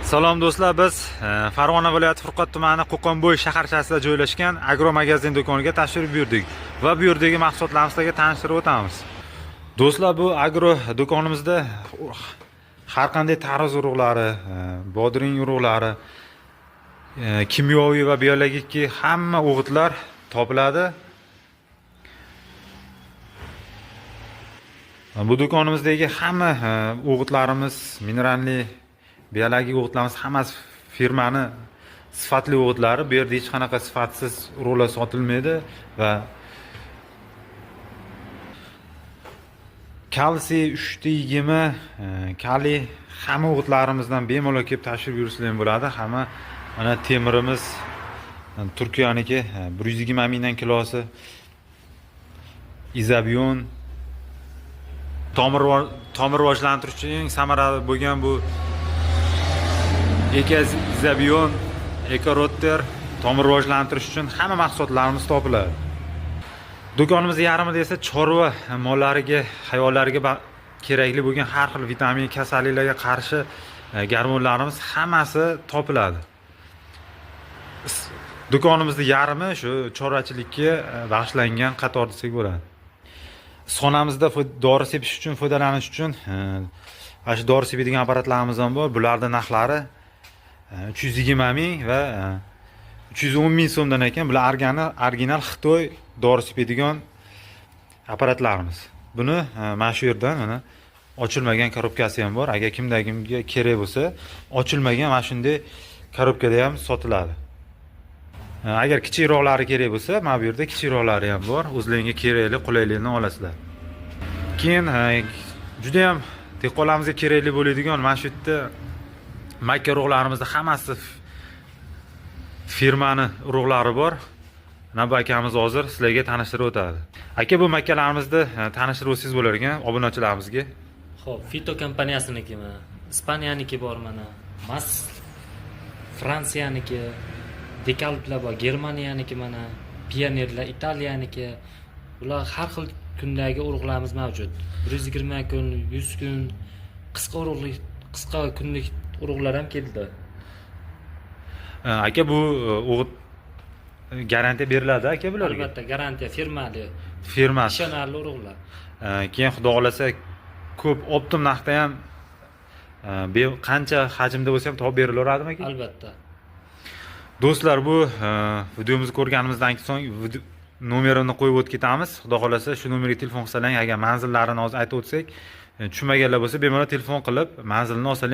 Salom do'stlar, biz Farg'ona viloyati Furqat tumani Qo'qonbo'y shaharchasida joylashgan Agro magazin do'koniga tashrif buyurdik va bu yerdagi mahsulotlarimizga tanishtirib o'tamiz. Do'stlar, bu agro do'konimizda har qanday tarvuz urug'lari, bodring urug'lari, kimyoviy va biologik hamma o'g'itlar topiladi. Bu do'konimizdagi hamma o'g'itlarimiz mineralli, biologik o'g'itlarimiz hammasi firmani sifatli o'g'itlari. Bu yerda hech qanaqa sifatsiz urug'lar sotilmaydi va kalsiy 3/20, kaliy hamma o'g'itlarimizdan bemalol kelib tashrif buyursanglar bo'ladi. Hamma mana temirimiz Turkiyaniki 120 mingdan kilosi, izobion tomir rivojlantiruvchi eng samarali bo'lgan bu izobion, ekorotter tomir rivojlantirish uchun hamma mahsulotlarimiz topiladi. Do'konimizning yarmida esa chorva mollariga, hayvonlarga kerakli bo'lgan har xil vitamin, kasalliklarga qarshi gormonlarimiz hammasi topiladi. Do'konimizning yarmi shu chorvachilikka bag'ishlangan qator desak bo'ladi. Xonamizda dori sepish uchun foydalanish uchun shu dori sepadigan apparatlarimiz ham bor. Bularning narxlari 320 ming va 310 ming so'mdan ekan. Bular original Xitoy dori sepadigan apparatlarimiz. Buni mana shu yerdan mana ochilmagan korobkasi ham bor. Agar kimga kerak bo'lsa, ochilmagan mana shunday korobkada ham sotiladi. Agar kichikroqlari kerak bo'lsa, mana bu yerda kichikroqlari ham bor. O'zlaringizga kerakli qulaylikni olasizlar. Keyin juda ham dehqonlarimizga kerakli bo'ladigan mana shu yerda makka urug'larimizda hammasi firmani urug'lari bor. Mana bu akamiz hozir sizlarga tanishtirib o'tadi. Aka, bu makkalarimizni tanishtirib o'tsangiz bo'lar ekan obunachilarimizga. Xo'p, Fito kompaniyasinikimi, Ispaniyaniki bor mana, Mas Fransiyaniki, Dekalplar bor, Germaniyaniki mana, Pionerlar Italiyaniki. Ular har xil kundagi urug'larimiz mavjud. 120 kun, 100 kun, qisqa kunlik urug'lar ham keldi. Aka, bu o'g'it garantiya beriladi aka bularga? Albatta, garantiya firmali. Firmasi. Ishonarli urug'lar. Keyin xudo xolasa ko'p optim narxda ham qancha hajmda bo'lsa ham topib berilaveradimi aka? Albatta. Do'stlar, bu videomizni ko'rganimizdan so'ng nomerini qo'yib o'tib ketamiz. Xudo xolasa shu nomerga telefon qilsalaring, agar manzillarini hozir aytib o'tsak, tushunmaganlar bo'lsa bemalol telefon qilib manzilni olsalar